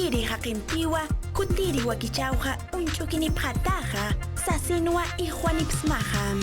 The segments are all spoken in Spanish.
kutiri hakintiwa, kutiri wakichauha, unchukini pataha, sasinwa y juanipsmaha.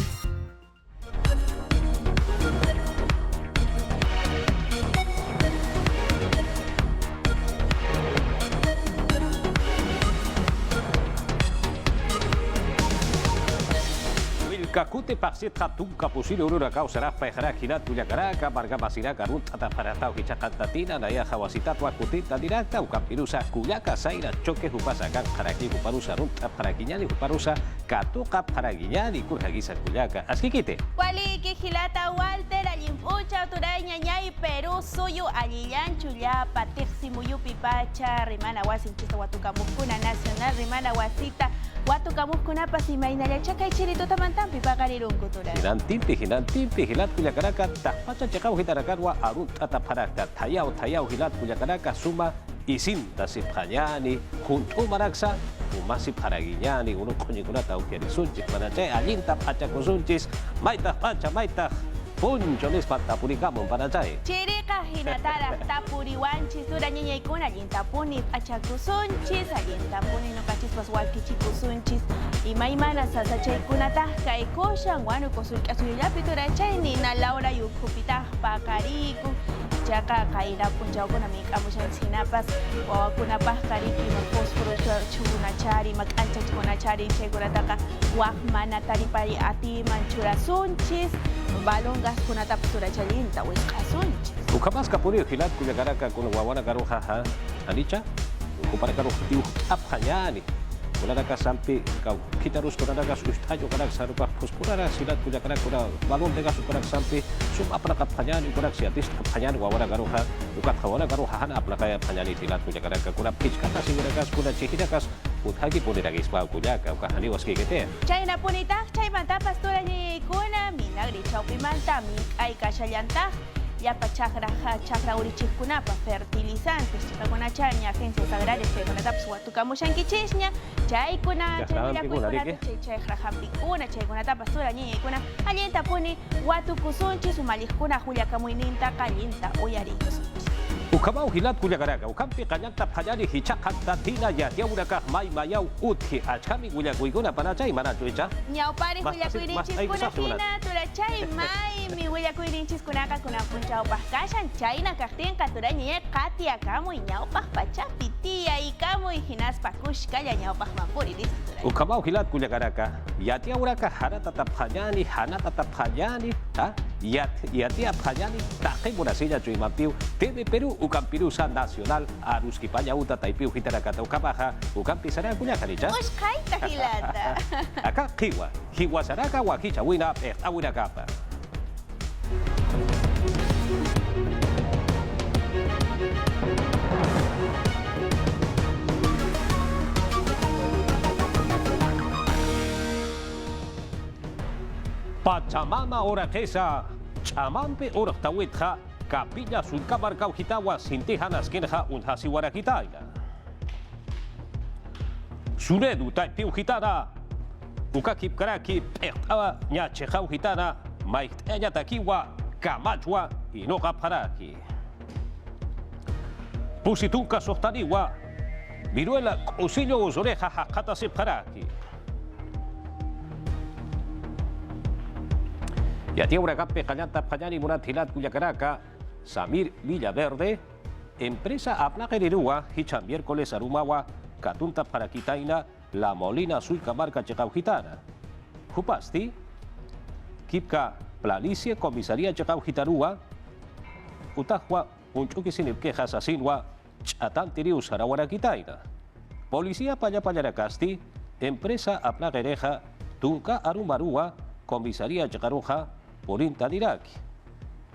Kakute paksit hatung kapusili urura kau serah pehra kinat punya karaka marga masira karut atau para tahu hicakan tatina naya hawasitat wakutit tadira tahu kapirusa kuyaka saira coke hupasakan karaki huparusa rut parakinya ni huparusa katu kap paraginya ni kurhagisa kuyaka aski kite wali kihilata Walter alimpucha turanya nyai Peru suyu aliyan chulia patik simuyu pipacha rimana wasin chista watukamukuna nasional rimana wasita Watu kamu kunapa si mainaya cakay chirito tamantampi pakarirung kutura. Hinantimpi hilat kuya karaka tak paca cekau hitarakan wa arut atap harakta tayaw hilat kuya karaka suma isin tasip hanyani kuntu maraksa umasip haraginyani unuk kunyi kuna tau kiari suncis mana cay alintap aca kusuncis maitah panca maitah puncolis patapuri kamu pada cay. Cirika hinatara tapuri wancis turanya nyai kuna alintapuni aca kusuncis alintapuni no kacis pas walkici kusuncis ima-imana sa chay kunatah kay kosyang wano kusulka suyulapi tura chay ni na Laura yukupitah pakariku Jaka kaida punjau ko na may kamusyang sinapas o kunapah kariki mag-fosforo chunachari mag-ancha chunachari chay kunataka wakmana taripari ati manchura sunchis balongas kunatap tura chalinta wis kasunchis. Ukamas kapuri hilat kuya karaka kuna wawana karo haha anicha kupara karo tiu aphanyani kunaraka sampai kau kita harus kunaraka sustajo kanak sarupa puspurara silat kuya kanak kuna balon degas kunak sampai suma apna kaphanyani kunak siatis kaphanyani wawana karo ha ukat hawana karo hahan apna kaya phanyani silat kuya kanak kuna pitch kata singirakas kuna chihirakas uthagi puni ragis pa kuya kau kahani waski kete chay na punita chay manta pastora ni kuna minagri chaupi manta mi ay kasyallanta yapa chakra urichis kunapa fertilizantes chika kuna chanya agencias agrarias chay kuna taps watu kamushan kichishnya chay kuna chay kuna chay hampi kuna chay kuna tapas tura nyay kuna alienta puni watu kusunchis umalih kuna julia kamuininta kalinta uyarikus Ukamau hilat kuya karaka ukampi kanyanta phanyani hichakan tatina ya tiauraka mai mayau uthi achami kuya kuiguna pana chay mana chuicha nyau pari kuya kuirinchis kuna tina tura chay mai mi kuya kuirinchis kunaka kuna punchau pahkashan chay na kaktin katura nyaya katia kamu nyau pah pacha pitia i kamu hinas pakush kaya nyau pah mampuri dis Ukamau hilat kuya karaka ya tiauraka hana tatap phanyani ha ya tiap phanyani takai munasinya cui mapiu TV Peru Ukampirusa Nasional Arus Kipanya Uta Taipiu Hitaraka Ukabaha Ukampi Saraka Kunya Kalicha Uskay tahilata Aka Hiwa Saraka Wakicha Wina Awina Kapa Pachamama ora kesa chamampe ora tawitha kapilla sulkabar kau hitawa sintihanas kinha unhasi wara kitaila sunedu taipiu hitana ukakip karaki pehtawa nyache kau hitana maiktenya takiwa kamachwa inoka paraki pusitunka sohtaniwa viruela cosillo oreja hakata se paraki Ya tiaura kape kanyanta phanyani murat hilat kuya karaka Samir Villaverde empresa aplakerirua hicha miércoles arumawa katunta para kitaina La Molina sulka marka chekau hitana Hupasti kipka planicie komisaria chekau hitarua utahwa unchuki sinipkeja sasinwa chatantiri usarawara kitaina Policía paya-payarakasti empresa aplakereja tunka arumarua komisaria chekaruja Porinta diraki.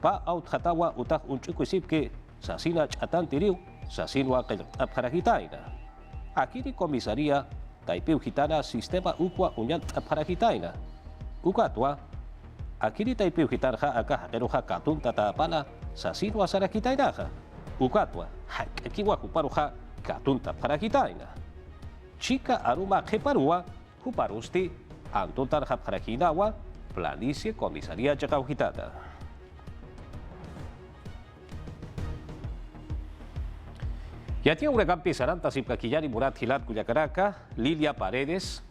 Pa out hatawa utah unchuku sipke sasina chatan tiriu sasinwa paragitaina. Akiri komisaria taipiu hitana sistema ukwa unyat paragitaina. Ukatwa akiri taipiu hitarha aka hakeruha katun tatapana sasinwa sarakitainaha. Ukatwa hakiwa kuparuha katun paragitaina. Chika aruma keparua kuparusti antuntar paraginawa planicie komisaria chakau hitata. Ya tiene una campi saranta si Paquillani Murat Gilat Cuyacaraca, Lilia Paredes,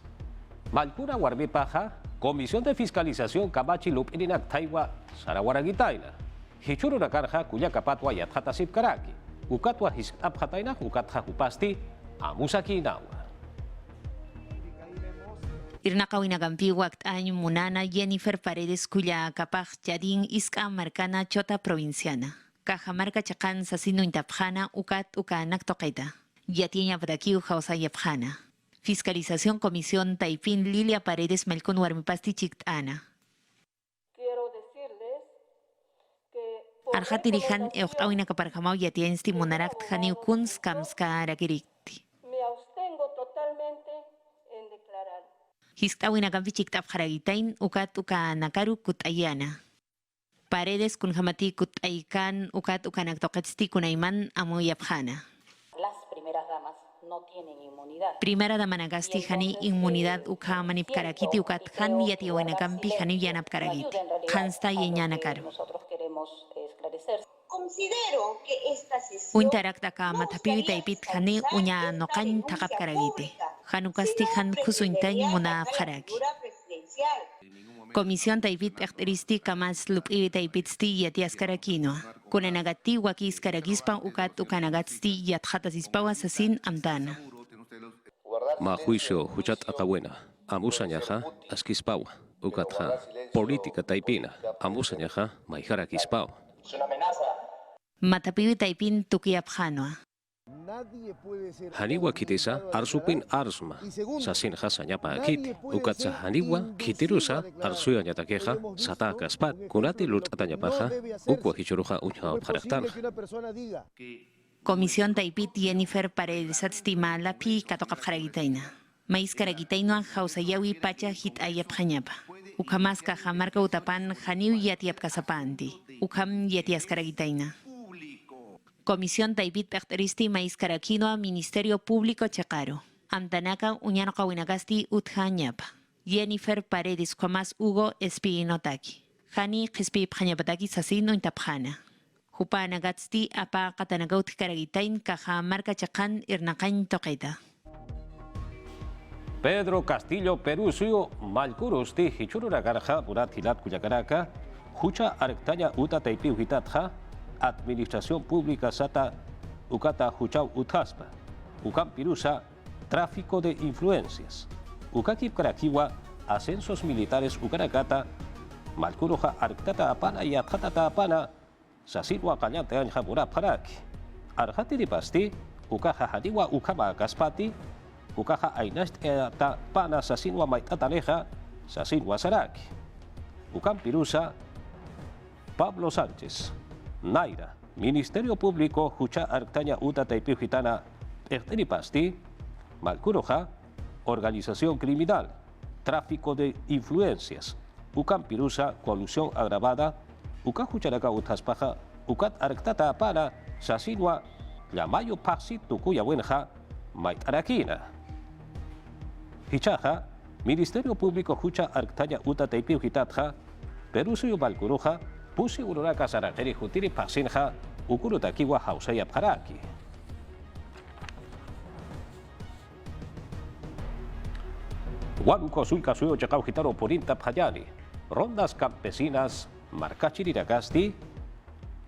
Malcura Guarbi Paja, Comisión de Fiscalización Camachi Lupininak Taiwa, Saraguaraguitaina, Hichuru Rakarja Cuyacapatwa Yatjata Sipkaraki, Ukatwa Hisapjataina, Ukatja Upasti, Amusaki Nawa. Irnaqawina gampi waqt año munana Jennifer Paredes Cuya Capaj Yadin Iska Marcana Chota Provinciana. Cajamarca Chacan Sasino Intapjana Ukat Ukanak Toqueta. Yatiña Badakiu Jausa Yapjana. Fiscalización Comisión Taipín Lilia Paredes Melcon Warmipasti Chiktana. Quiero decirles que Arjatirijan Euchtawina Caparjamau Yatien Stimonarakt Janiu Kunz Kamska Rakirikti. me abstengo totalmente en declarar. Histawina Gampi Chiktap Jaragitain Ukat Ukanakaru Kutayana. Paredes kun hamati kutaikan ukat ukanak toqetsti kunaiman amu yapjana. Las primeras damas no tienen inmunidad. Primera dama nagasti hani inmunidad ukha manip karakiti ukat han yati oinakampi hani yanap karagiti. Hansta yenyana karu. Nosotros queremos esclarecer. Considero que esta sesión Uintarak taka matapiwi taipit hani unya nokan takap karagiti. Hanukasti han kusuintain muna karagi. presidencial. Comisión Taipit Ekteristi Kamas Lupi Taipitsti Yatias Karakino. Kunanagati Wakis Karagispa Ukat Ukanagatsti Yathatasispawa Sasin Amtana. Ma juicio Huchat Akabuena, Amusanyaja, Askispawa, Ukatja, Política Taipina, Amusanyaja, Maijara Kispao. Matapiwi Taipin Tukiapjanoa. Haniwa kitisa arsupin arsma, sasin hasanyapa akit, ukatsa haniwa kitirusa arsuya nyatakeja, sataka spat, kunati lut atanyapaja, ukwa hichuruja unya paraktan. Comisión Taipit Jennifer Paredes Atstima Lapi Katokap Jaragitaina. Mais Karagitaino Hausayawi Pacha Hit Ayapjanyapa. Ukamaska Jamarka Utapan Haniu Yatiap Kasapanti. Ukam Yatias Karagitaina. Comisión Taipit Pecteristi Mais Karakinoa Ministerio Público Chacaro. Amtanaka Uñano Kawinagasti Utjanyapa. Jennifer Paredes Kwamas Hugo Espinotaki. Hani Kispi Pjanyapataki Sasino Intapjana. Hupana Gatsti Apa Katanagaut Karagitain Cajamarca Chacan Irnacain Toqueta. Pedro Castillo Perusio, Malcurusti, Hichurura Garja, Murat Hilat Cuyacaraca, Hucha Arctaña Uta Taipi Hitatja, Administración Pública Sata Ucata Huchau Utaspa, Ucam Pirusa, Tráfico de Influencias, Ucakip Caraquiwa, Ascensos Militares Ucaracata, Malcuruja Arctata Apana y Atjatata Apana, Sasirwa Cañante Anja Murat Paraki, Arjati de Pasti, Ucaja Hadiwa Ucama Caspati, Ucaja Ainast Pana Sasinwa Maitataneja, Sasinwa Saraki, Ucam Pirusa, Pablo Sánchez. Naira, Ministerio Público, Hucha Arctaña Uta Taipijitana, Pasti, Malcuroja, Organización Criminal, Tráfico de Influencias, Ucam Pirusa, Colusión Agravada, Uca Hucharaca Utaspaja, Ucat Arctata Apana, Sasinwa, Yamayo Paxi Tucuya Buenja, Maitaraquina. Hichaja, Ministerio Público, Hucha Arctaña Uta Taipijitata, Perusio Malcuroja, Pusi Ururaka Sarateri Jutiri Pasinja, Ukurutakiwa Hausaya Paraki. Waluko Sulka Suyo Chacau Gitaro Porinta Payani, Rondas Campesinas, Marcachiriragasti,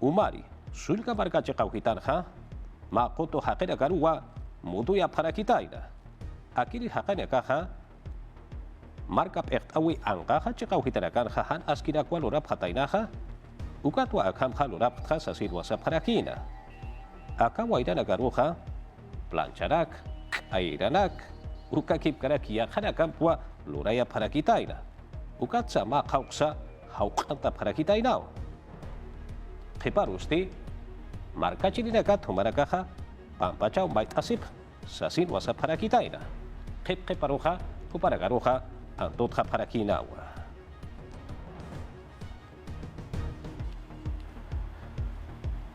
Umari, Sulka Marca Chacau Gitanja, Makoto Hakera Garua, Muduya Parakitaina, Akiri Hakana Kaja, Marca Pertawi Angaja Chacau Gitaraganja Han Askina Kualurap Hatainaja, Ukatwa Akam Halurap Hasasilwa Saparakina, Akawairana Garuja, Plancharak, Airanak, Ukakip Karakia Hanakampua, Luraya Parakitaina, Ukatsa Ma Hauksa, Haukanta Parakitainao. Heparusti, Marcachirinakat Humarakaja, Pampachao Maitasip, Sasilwa Saparakitaina, Heparuja, Uparagaruja, Antotja Parakinawa.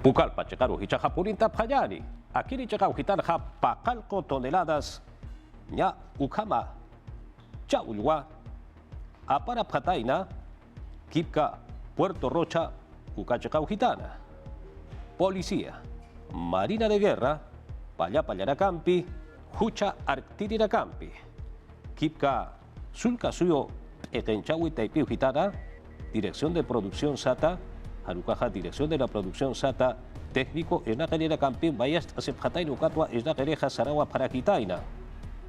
Pucalpa Checaro Hichaja Purinta Payani, Akiri Chacau Hitarja Pacalco toneladas, Ña Ukama, Chaulwa, Apara Pataina, Kipka, Puerto Rocha, Ucachacau Gitana, Policía, Marina de Guerra, Pallarakampi, Hucha Arctirirakampi. Kipka Sulka Suyo Ekenchawi Taipiu Gitana, Dirección de Producción SATA, Harukaja Dirección de la Producción SATA, Técnico en la Genera Campín, Bayast Asepjatainu Ukatua, es la Gereja Sarawa para Quitaina.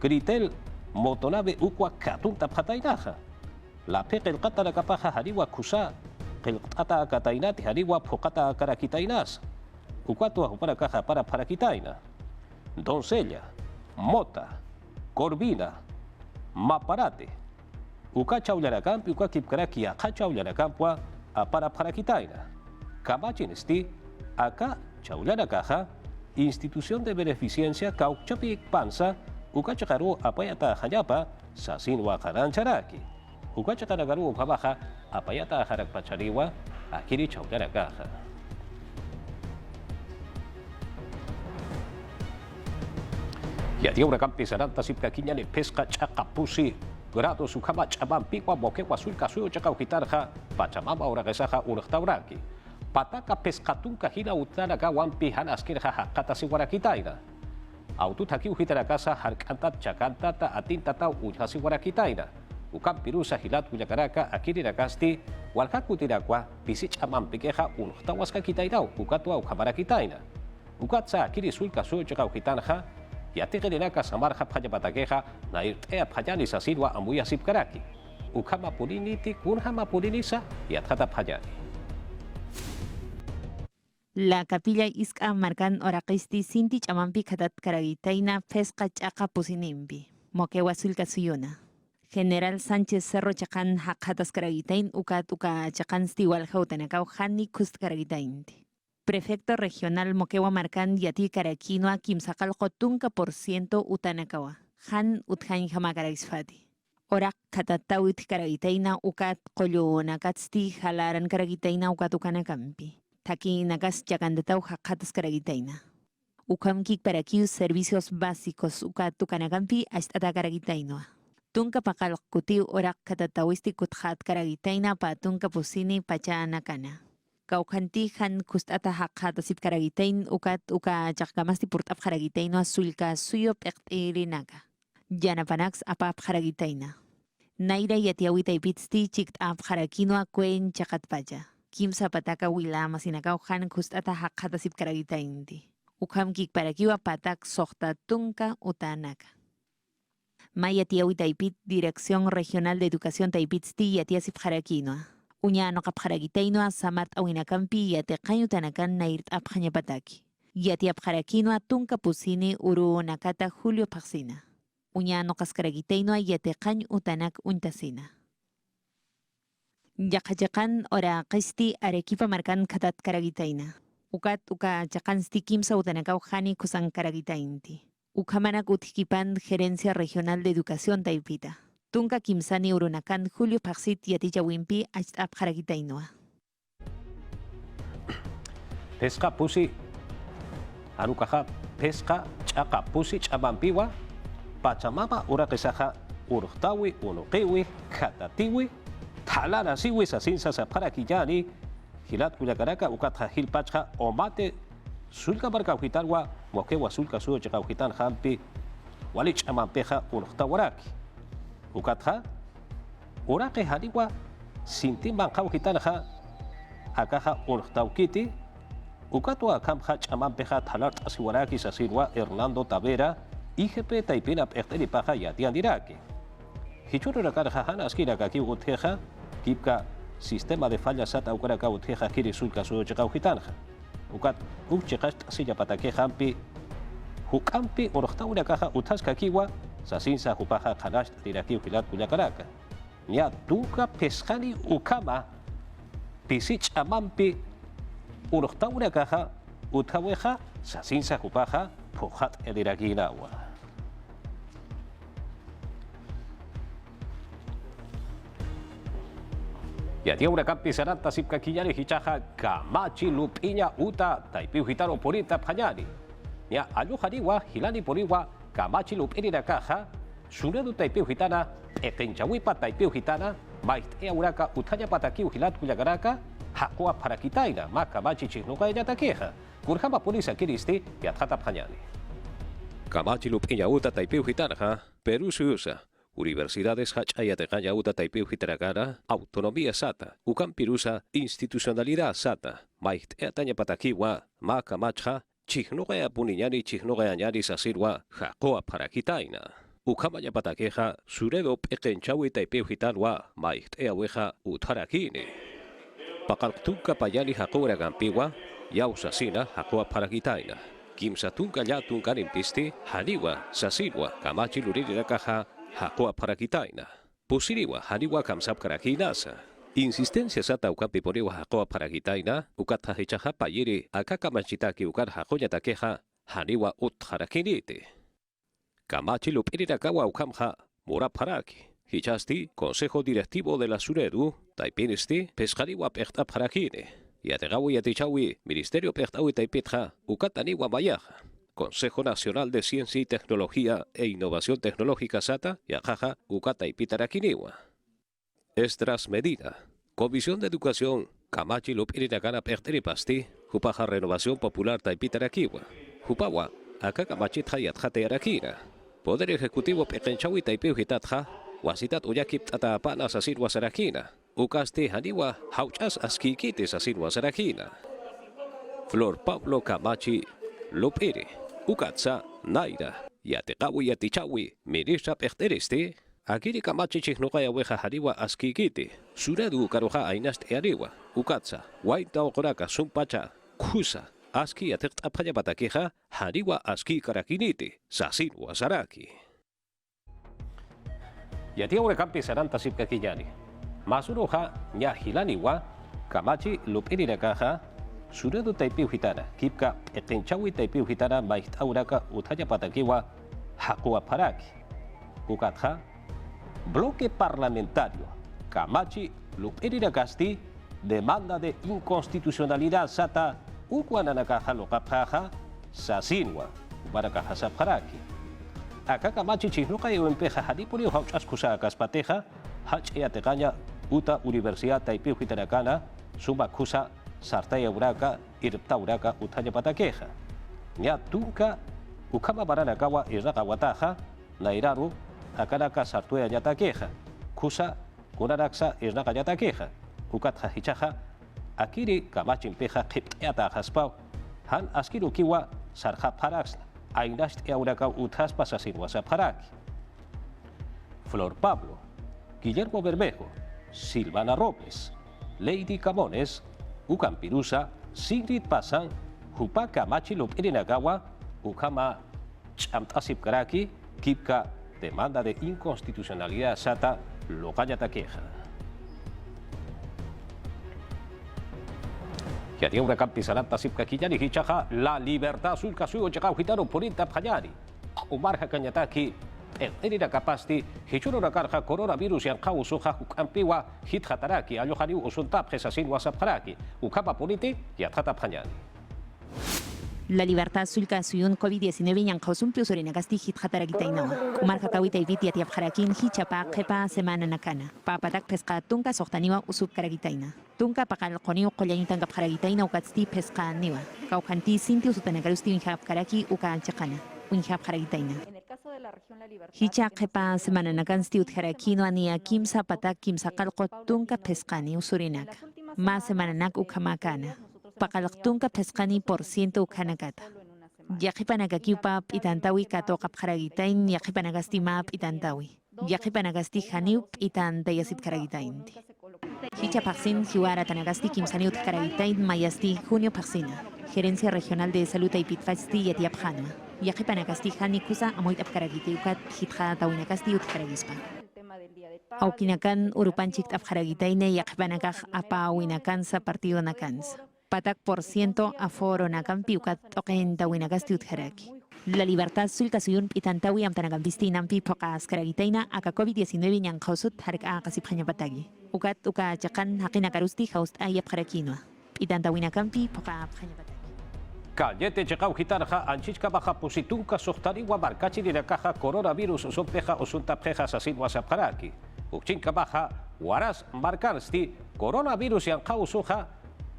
Critel Motonabe Ukwa Katunta Patainaja. La Peque el Katara Kapaja Hariwa Kusa, el Kata Katainati Hariwa Pokata Karakitainas. Ukwatua para caja para Quitaina. Doncella, Mota, Corvina, Maparate. Uka Chaularakampi, Uka Kipkaraki, Aka Chaularakampa, para Quitaina. Kamachinesti, Aka Chaularacaja, Institución de Beneficencia, Cauchapi Panza, Uka Chakaru, Apayata Hayapa, Sasin Wakaran Charaki. Uka Chakaragaru, Pabaja, Apayata Harakpachariwa, Akiri Chaularacaja. Ya dia ura kampi saranta sipka kinyane pesca chakapusi grado sukama chaban pikwa bokewa sulka suyo chakau kitarja pachamama ura gesaja urtauraki pataka pescatunka hina utana ka wampi hanas kirja hakata siwara kitaina autu taki uhitara casa harkantat chakantata atintata ujhasi wara kitaina ukam pirusa hilat kuyakaraka akiri rakasti walkaku tirakwa pisich amam pikeja urtawaska kitainau ukatwa ukhamara kitaina ukatsa akiri sulka suyo chakau kitarja Yati Genaka Samarja Payapatakeja, Nairtea Payani Sasilwa Amuya Sipkaraki, Ukama Puriniti, Kunhama Purinisa, Yatata Payani. La capilla Iska Marcan Oraqisti Sinti Chamampi Katat Karagitaina Pesca Chaka Pusinimbi, Mokewa Sulka Suyuna. General Sánchez Cerro Chacan Hakatas Karagitain Ukat Uka Chacan Stiwal Hautanakau Hani Kust Karagitainti. Prefecto Regional Mokewa Marcan Yati Karaquinoa Kimsakal Jotunka % Utanakawa. Han Uthain Hamakaraisfati. Orak Katatawit Karagitaina Ukat Kolyo Nakatsti Halaran Karagitaina Ukatukanacampi. Taki Nagas Chakandatau Hakatas Karagitaina. Ukamkik Parakius Servicios Básicos Ukatukanacampi Astata Karagitainoa. Tunka Pakal Kutiu Orak Katatawisti Kuthat Karagitaina Patunka Pusini Pachaanakana. Kaukanti han kustata hakata sip karagitain uka chakkamasti purtap karagitaino sulka suyo pektirinaka. Yanapanax apap karagitaina. Naira yatiawita ipitsti chikt ap karakino kuen chakatpaja. Kimsa pataka wila masinakau han kustata hakata sip karagitainti. Ukam kik parakiwa patak sokta tunka utanaka. Maya tiawita ipit Dirección Regional de Educación taipitsti yatiasip karakinoa. Unya no kapharagitainoa samat awinakampi yate kayutanakan nairt apkhanyapataki. Yati apkharakinoa tunka pusini uru nakata Julio Paxina. Unya no kaskaragitainoa yate kany utanak untasina. Yakajakan ora qisti Arequipa markan katat karagitaina. Ukat uka jakansti kimsa utanakau hani kusan karagitainti. Ukamanak utkipan Gerencia Regional de Educación taipita. Tunka kimsani urunakan Julio Paxit yatija wimpi ajtap karagitainoa. Pesca pusi arukaja pesca chaka pusi chabampiwa pachamama urakesaja urtawi unuqiwi katatiwi talana siwi sasinsa saparakiyani hilat kuyakaraka ukatja hilpachja omate sulka barkaujitalwa mokewa sulka suyo chakaujitan hampi walich amampeja urtawaraki ukatja urake hariwa sintimban kaujitanja akaja urtaukiti ukatwa kamja chamampeja talat asiwaraki sasirwa Hernando Tavera IGP taipina pechteri paja yatiandiraki hichuru rakarja hana askira kaki utjeja kipka sistema de fallas sata ukaraka utjeja kiri sulka suyo chakaujitanja ukat uchekast silla patake hampi hukampi urtaura kaja utaska kiwa sasinsa hupaja kanash tiraki ukilat kuyakaraka nya tuka pescani ukama pisich amampi urtaura kaja utaweja sasinsa hupaja puhat ediraki nawa ya dia ura kampi saranta sipka kinyani hichaja kamachi lupinya uta taipiu hitaro porita panyani ya ayu hariwa hilani poriwa kamachi lupini na kaja sunadu taipiu hitana ekenchawipa taipiu hitana maite uraka utanya patakiu hilat kuyagaraka hakua para kitaina ma kamachi chihnuka enya takeja kurhama polisa kiristi ya tata panyani Kamachilup Iñauta Taipeu Gitarja, Perú Suusa, Universidades Hachayatejaya Uta Taipeu Gitaragara, Autonomía Sata, Ucam Pirusa, Institucionalidad Sata, Maicht Eataña Patakiwa, Maka Macha, Chignoga Puniñani, Chignoga Añari Sasirwa, Jacoa Parakitaina. Ukamaya Patakeja, Suredo Pekenchawi Taipeu Gitarwa, Maicht Eaweja, Utarakini. Pakaltuka Payali Jacora Gampiwa, Yausasina, Jacoa Parakitaina. Kimsatunka Yatunkan Impisti, Haniwa, Sasirwa, Kamachi Luriri Caja, Jacoa Parakitaina. Pusiriwa, Haniwa Kamsap Karakinasa. Insistencia Sata Ukampi Poriwa Jacoa Parakitaina, Ukata Hichaja Payiri, Akaka Machitaki Ukar Jacoya Takeja, Haniwa Ut Harakinite. Kamachi Lupirakawa Ukamja, Mura Paraki. Hichasti, Consejo Directivo de la Suredu, Taipinisti, Pescariwa Pechta Parakine. Yategawi Yatichawi, Ministerio Pechtawi Taipitja, Ukataniwa Mayaja. Consejo Nacional de Ciencia y Tecnología e Innovación Tecnológica SATA, Yajaja, Ukata y Pitarakiniwa. Estras Medina. Comisión de Educación, Kamachi Lupirinagana Pechteripasti, Jupaja Renovación Popular Taipitarakiwa. Jupawa, Akakamachitja Yatjatearakira. Poder Ejecutivo Pechenchawi Taipeu Hitatja, Wasitat Uyakip Tatapana Sasirwa Sarakina. Ukaste Haniwa, Hauchas Askikite Sasirwa Sarakina. Flor Pablo Camachi Lupiri. Ukatsa Naira. Yategawi Yatichawi, Ministra Pechteriste. Akiri Kamachi Chihnogaya Weja Haniwa Askikite. Suradu Karoja Ainast Eariwa. Ukatsa, Waita Okoraka Sumpacha. Kusa. Aski Yatekapaya Batakeja, Haniwa Aski Karakinite. Sasirwa Saraki. Yatia Urekampi Saranta Sipkakiyani. Masuroja Nyahilaniwa, Kamachi Lupiri Caja, Suredo Taipeu Gitana, Kipka, Etenchawi Taipeu Gitana, Maicht Auraka, Utaya Patakiwa, Jacoa Paraki. Ukatja, Bloque Parlamentario, Kamachi Lupiri Casti, demanda de inconstitucionalidad Sata, Ukwananakaja Lokapaja, Sasinwa, Barakaja Saparaki. Acá Kamachi Chihnuka y Empeja Hadipuri, Hauchaskusa Caspateja, Hach Eategaña, Uta Universidad Taipeu Gitaracana, Suma Kusa, Sartaya Uraka, Irpta Uraka, Utaya Pataqueja. Nya Tunka, Ukama Baranakawa y Rakawataja, Nairaru, Akanaka Sartuea Yataqueja, Kusa, Kunaraxa y Rakayataqueja, Ukatja Hichaja, Akiri Kamachi Impeja, Hipteata Haspau, Han Askiru Kiwa, Sarja Paraxna, Ainast Eauraka Utas Pasasinwa Saparaki. Flor Pablo, Guillermo Bermejo, Silvana Robles, Lady Camones, Ucampirusa, Sigrid Pasan, Jupa Kamachi Lupirinagawa, Ukama Chamtasip Karaki, Kipka, demanda de inconstitucionalidad Sata, Lokaya Taqueja. Yatia una campisaranta Sipka Kiyani Hichaja, la libertad sulka suyo Chakau Gitano Purinta Pajari, Umarja Kanyataki, Erira Capasti, Hichurona Karja, Coronavirus y Ankau Soja, Ukampiwa, Hithataraki, Ayohani, Usuntap, Jesasin, Wasaparaki, Ukapa Puniti y Atata Panyani. La libertad sulka suyun COVID-19 yang kausun piusurina gasti hithataragitainawa. Umarja kawita ibiti atiap harakin hichapa kepa semana nakana. Papatak pesca tunka sohtaniwa usup karagitaina. Tunka pakal qoniu qollanitan kap haragitaina ukatsti pesca niwa. Kaukanti sinti usutanagarusti unhab karaki uka chakana. Unhab haragitaina. Hicha kepa semana nakansti utharakino ania kimsa patak kimsa kalqot tunka pescani usurinak. Ma semana nak ukamakana. Pakalaktunka pescani % ukanakata. Yakipanagakiupa itantawi kato kapkaragitain yakipanagasti itantawi. Yakipanagasti haniup itantayasit karagitain. Hicha paksin hiwara tanagasti kimsaniut karagitain mayasti junio paksina. Gerencia Regional de Salud y Pitfasti yatiapjana. Yakipanagasti hanikusa amoit apkaragiteukat hitja tawinagasti utkaragispa. Aukinakan urupanchik apkaragitaine yakipanagaj apa winakan sa partido nakans. Patak % aforo nakan piukat okenta winagasti utharaki. La libertad sulka suyun itantawi amtanagambisti nampi pokas karagitaina aka COVID-19 nyang kausut harik akasipanya patagi. Ukat uka jakan hakina karusti haust ayap karakinwa. Itantawi nakampi poka panya patagi. Callete Chekau Gitarja, Anchichka Baja Pusitunka, Sohtariwa, Barcachi de la Caja, Coronavirus, Usumpeja, Usuntapjeja, Sasin, Wasaparaki. Uchinka Baja, Waras, Markarsti, Coronavirus y Ankau Suja,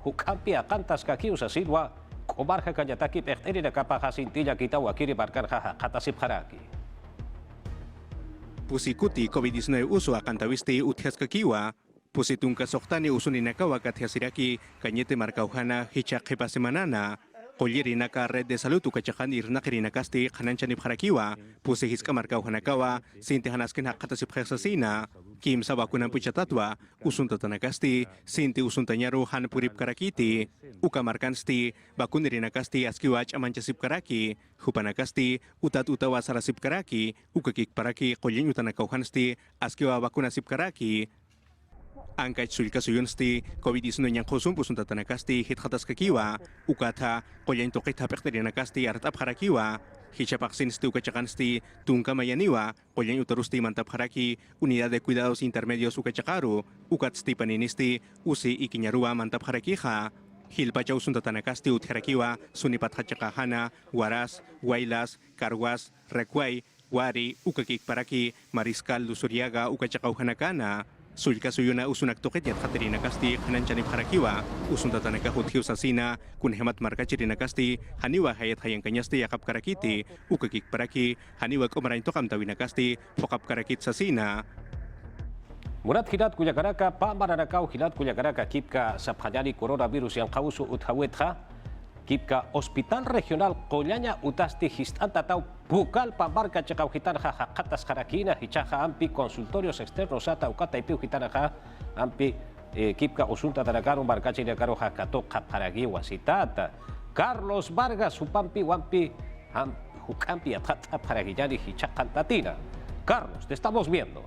Hukampia, Cantas, Kakiusa, Silva, Komarja kanyataki pehteri na kapaha sintilla kita wakiri barkarja katasip haraki. Pusikuti COVID-19 uso akan tawisti uthias kakiwa, pusitong kasoktani uso ni nakawa kathiasiraki kanyete markauhana hichak hipasemanana, Kolyeri naka red de salud ukachakan irnakiri nakasti kananchani bharakiwa, pusi hiska markauhana kawa, sinti hanaskin hakatasip khasasina, kim sa bakunan puchatatwa, usunta tanakasti, sinti usunta nyaru han purip karakiti, uka markansti, bakuniri nakasti askiwach amanchasip karaki, hupanakasti, utat utawa sarasip karaki, ukakik paraki kolyen utanakauhansti, askiwa bakunasip karaki, angkait sulka suyunsti COVID-19 yang khosum pusun tatanakasti hit khatas kakiwa ukatha kolyen tokit hapekter nakasti artap harakiwa hichapaksin sti ukachakansti tungka mayaniwa kolyen utarusti mantap haraki unidad de cuidados intermedios ukachakaru ukatsti paninisti usi ikinyarua mantap harakija hilpacha usun tatanakasti utharakiwa sunipat hachakahana waras wailas karwas rekwai wari ukakik paraki mariscal lusuriaga ukachakauhanakana Sulka suyuna usunak toket yat khaterina kasti hananchani bharakiwa usun tatanaka huthiu sasina kun hemat markachirina kasti haniwa hayat hayang kanyasti yakap karakiti ukakik paraki haniwa komarain tokam tawina kasti fokap karakit sasina Murat hilat kuyakaraka pamaranakaw hilat kuyakaraka kipka sa phanyani coronavirus yang kausu uthawetha kipka Hospital Regional Kollanya utasti histantatau bukal pamarka chakaw hitanaha hakatas harakina hichaha ampi consultorios externos ata ukata ipiu hitanaha ampi kipka usunta tanakaru markachi nakaro hakato kaparagi wasitata Carlos Vargas upampi wampi hukampi atata paragiyani hichakantatina. Carlos, te estamos viendo.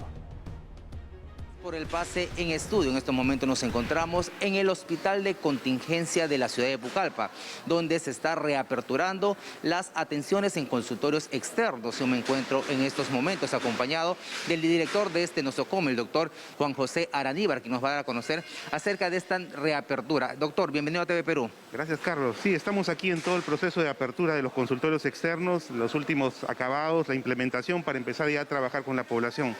Por el pase en estudio. En este momento nos encontramos en el Hospital de Contingencia de la ciudad de Pucallpa, donde se está reaperturando las atenciones en consultorios externos. Yo me encuentro en estos momentos acompañado del director de este nosocomio, el doctor Juan José Araníbar, que nos va a dar a conocer acerca de esta reapertura. Doctor, bienvenido a TV Perú. Gracias, Carlos. Sí, estamos aquí en todo el proceso de apertura de los consultorios externos, los últimos acabados, la implementación para empezar ya a trabajar con la población.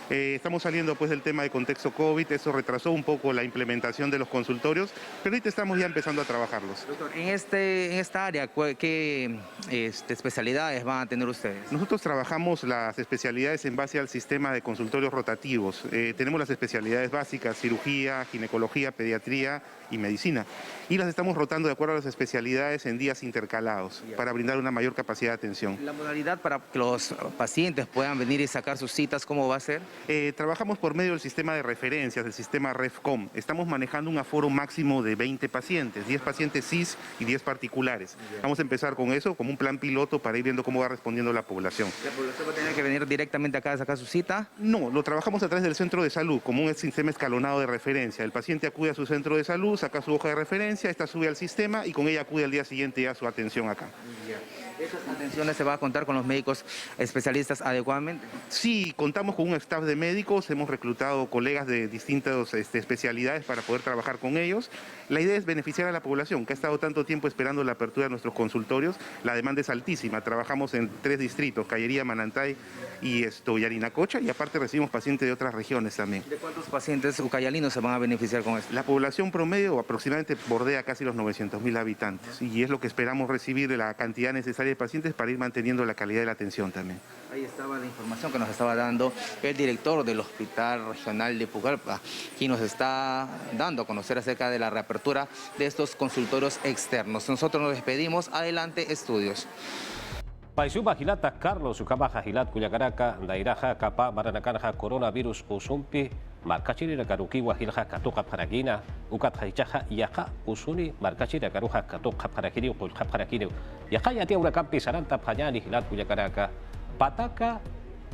Estamos saliendo pues del tema de contexto COVID, eso retrasó un poco la implementación de los consultorios, pero ahorita estamos ya empezando a trabajarlos. Doctor, en esta área, ¿qué especialidades van a tener ustedes? Nosotros trabajamos las especialidades en base al sistema de consultorios rotativos. Tenemos las especialidades básicas, cirugía, ginecología, pediatría y medicina. Y las estamos rotando de acuerdo a las especialidades en días intercalados para brindar una mayor capacidad de atención. La modalidad para que los pacientes puedan venir y sacar sus citas, ¿cómo va a ser? Trabajamos por medio del sistema de referencias, del sistema REFCOM. Estamos manejando un aforo máximo de 20 pacientes, 10 pacientes CIS y 10 particulares. Vamos a empezar con eso, como un plan piloto para ir viendo cómo va respondiendo la población. ¿La población va a tener que venir directamente acá a sacar su cita? No, lo trabajamos a través del centro de salud, como un sistema escalonado de referencia. El paciente acude a su centro de salud, saca su hoja de referencia, esta sube al sistema y con ella acude al día siguiente ya a su atención acá. ¿Estas atenciones se va a contar con los médicos especialistas adecuadamente? Sí, contamos con un staff de médicos, hemos reclutado colegas de distintas especialidades para poder trabajar con ellos. La idea es beneficiar a la población que ha estado tanto tiempo esperando la apertura de nuestros consultorios. La demanda es altísima, trabajamos en 3 distritos, Callería, Manantay y Yarinacocha, y aparte recibimos pacientes de otras regiones también. ¿De cuántos pacientes ucayalinos se van a beneficiar con esto? La población promedio aproximadamente bordea casi los 900.000 habitantes y es lo que esperamos recibir de la cantidad necesaria de pacientes para ir manteniendo la calidad de la atención también. Ahí estaba la información que nos estaba dando el director del Hospital Regional de Pucallpa, quien nos está dando a conocer acerca de la reapertura de estos consultorios externos. Nosotros nos despedimos. Adelante, estudios. Paisuba hilata Carlos Ukabaja hilat kuyakaraka dairaja kapa maranakanaja coronavirus usumpi markachiri karukiwa hilja katoka paragina ukat haichaja yaka usuni markachiri karuja katoka paragini kulja paragini yaka yatia una kampi saranta panyani hilat kuyakaraka pataka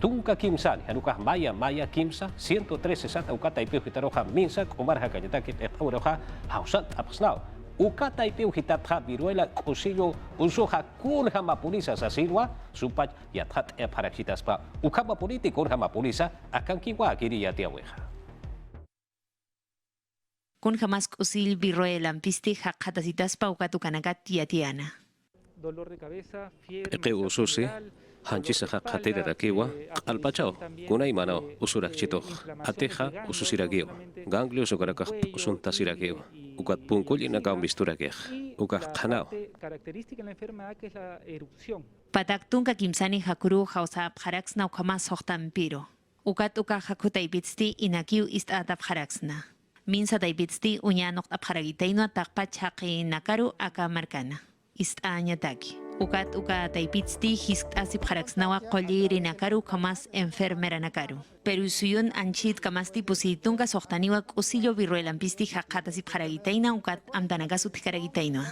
tunka kimsani hanukah maya kimsa 113 ukata ipiu hitaroja minsak umarja kanyataki etauraja hausat apsnao ukata ipiu hitatha viruela kusillo usuha kunha mapulisa sa silwa supat yathat parachitas pa ukama politi kunha mapulisa akan kiwa kiri yatiaweja Kunha mas kusil viruela pisti hakatasitas pa ukatu kanagat yatiana. Dolor de cabeza, fiebre, Eke ususi hanchisa hakatira rakiwa alpachao kunai mano usurakchito ateja ususiragiwa ganglios ukarakah usuntasiragiwa ukat pungkul ina kau mistura keh ukat kanau Característica en la enfermedad que es la erupción. Pataktun ka kimsani hakuru hausa pharaksna ukama sohtan piro. Ukat uka hakuta ibitsti inakiu ist atap haraksna. Minsa taibitsti unyanok apharagitaino takpa chaqi nakaru aka markana. Ist anya taki. Ukat uka taibitsti hisk asip haraksnawa qoliri nakaru kamas enfermera nakaru. Pero suyun anchit kamasti pusitunga sohtaniwa usillo viruelampisti hakatasip haragitaina ukat amtanagas utkaragitaino.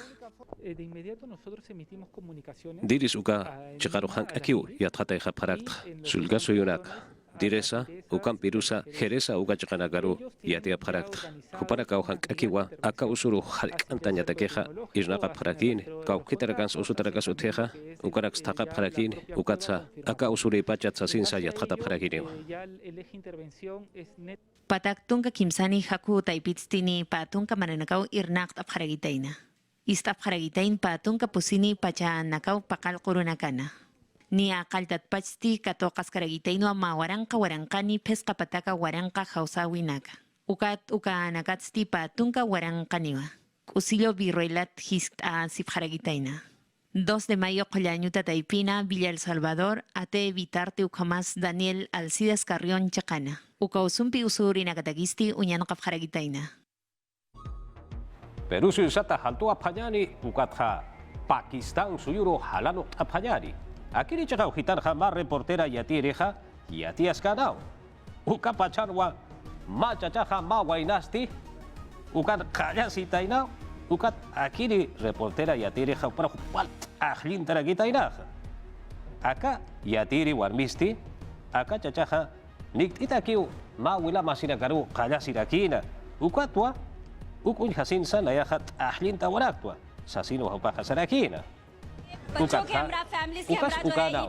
De inmediato nosotros emitimos comunicaciones. diris uka chikaru hank akiu yatkata iha parakta sulga suyunak diresa ukan pirusa jeresa uka chikanagaru yatia parakta kupara kau hank akiwa aka usuru halk antanya takeha irnaka parakin kau kitarakas usutarakas uteha ukaraks taka parakin ukatsa aka usuri pachat sasinsa yatkata parakin Ya el eje intervención es net. Pataktunka kimsani haku taipitstini patunka maranakaw irnak apharagitaina. Istap haragitain patunka pusini pacha nakau pakal kurunakana. Ni akal tatpachti katokas karagitaino mawaranka warankani pesca pataka waranka hausawinaka. Ukat uka nakatsti patunka warankaniwa. Usillo virroilat hist a sipharagitaina. 2 de mayo Collañuta Taipina, Villa El Salvador, ate evitarte ukamas Daniel Alcides Carrión Chacana. Uka usumpi usuri nakatagisti uñano kapharagitaina. Peru sata haltu apanyani ukatha Pakistan suyuro halano apanyani. Akiri chakau hitarha ma reportera yati reja yati askanao. Uka pachanwa ma chachaja ma wainasti. Ukan kaya sitaina. Ukat akiri reportera yati reja para wal ahlin taragitaina. Aka yatiri warmisti. Aka chachaja niktita kiu ma wila masina karu kaya sirakina. Ukatwa ukun hasin sana ya hat ahlin tawarakwa sasino haupa sarakina ukas ukadao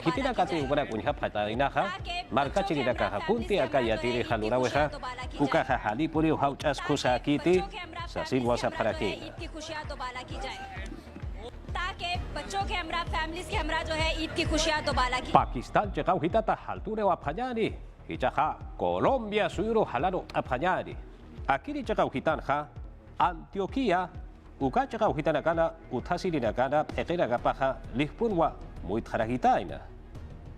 kitina kati ubara kunha pataina ha marka chirida ka punti aka yatiri haluraweha ukaha halipuri hauchas kusakiti sasin wasa parakina Pakistan chekau hitata halture wa panyani hichaha Colombia suyuro halano apanyani Akiri chakau hitanja Antioquia uka chakau hitanakana uthasiri nakana ekera gapaja lihpunwa muitharagitaina.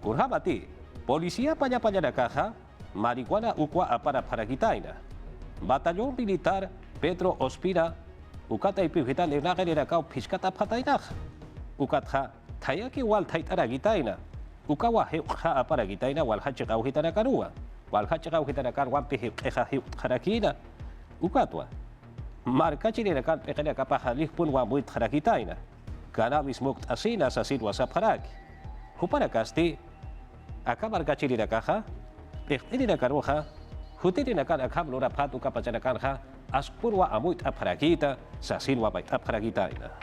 Kurhamati policía panya nakaja marihuana ukwa apara paragitaina. Batallón militar Pedro Ospina ukata ipihitan nagere nakau piskata patainaja. Ukatja tayaki wal taitaragitaina. Ukawa heuja aparagitaina wal hachakau hitanakanua. Wal hachakau hitanakan wampi heja harakina. Ukatwa marka chirina kan pekena kapaha lihpun wa muit harakitaina cannabis mukt asina sasin wasap haraki hupana kasti aka marka chirina kaha pektina karuha hutirina kan akam lora phatu kapachana kanha aspun wa amuit apharakita sasin wa bait apharakitaina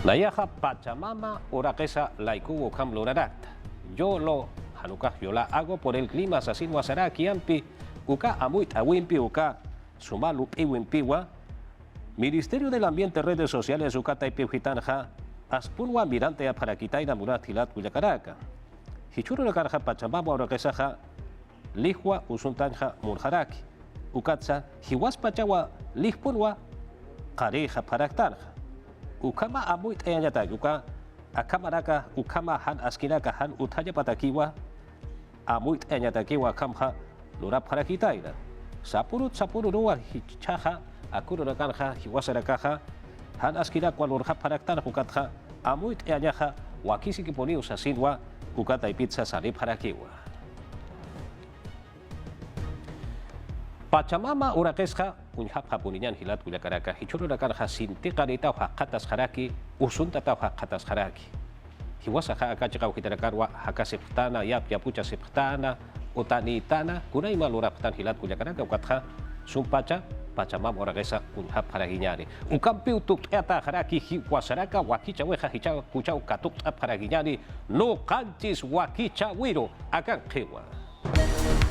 Nayaha Pachamama orakesa laiku kam loradakta Yo lo hanukah yo la hago por el clima sasin wasaraki ampi uka amuit awimpi uka sumalu iwimpiwa Ministerio del Ambiente redes sociales uka taipiujitanja aspunwa mirante a parakitaina muratilat Cuyacaraka Hichuru nakarja Pachamama orakesaja lihwa usuntanja murjaraki ukatsa hiwas pachawa lihpunwa kareja paraktanja ukama amuit eanyata uka akamaraka ukama han askinaka han utaya patakiwa amuit enyatakiwa kamha lura parakitaina sapurut ruwa hichaha akururakanha hiwasarakaha han askinaka lura paraktana ukatha amuit enyaha wakisi kiponi usasinwa ukata pizza sari parakiwa Pachamama urakesha unhap hapuninyan hilat Cuyacaraka hichuru nakarha sintiqanita haqatas haraki usunta ta haqatas haraki hiwasa haka chakau hitarakarwa hakasiptana yap yapucha siptana utanitana kunai maluraptan hilat Cuyacaraka ukatha sumpacha Pachamama urakesha unhap haraginyani ukampi utuk eta haraki hiwasaraka wakicha weha hichau kuchau katuk haraginyani no kanchis wakicha wiro akan kewa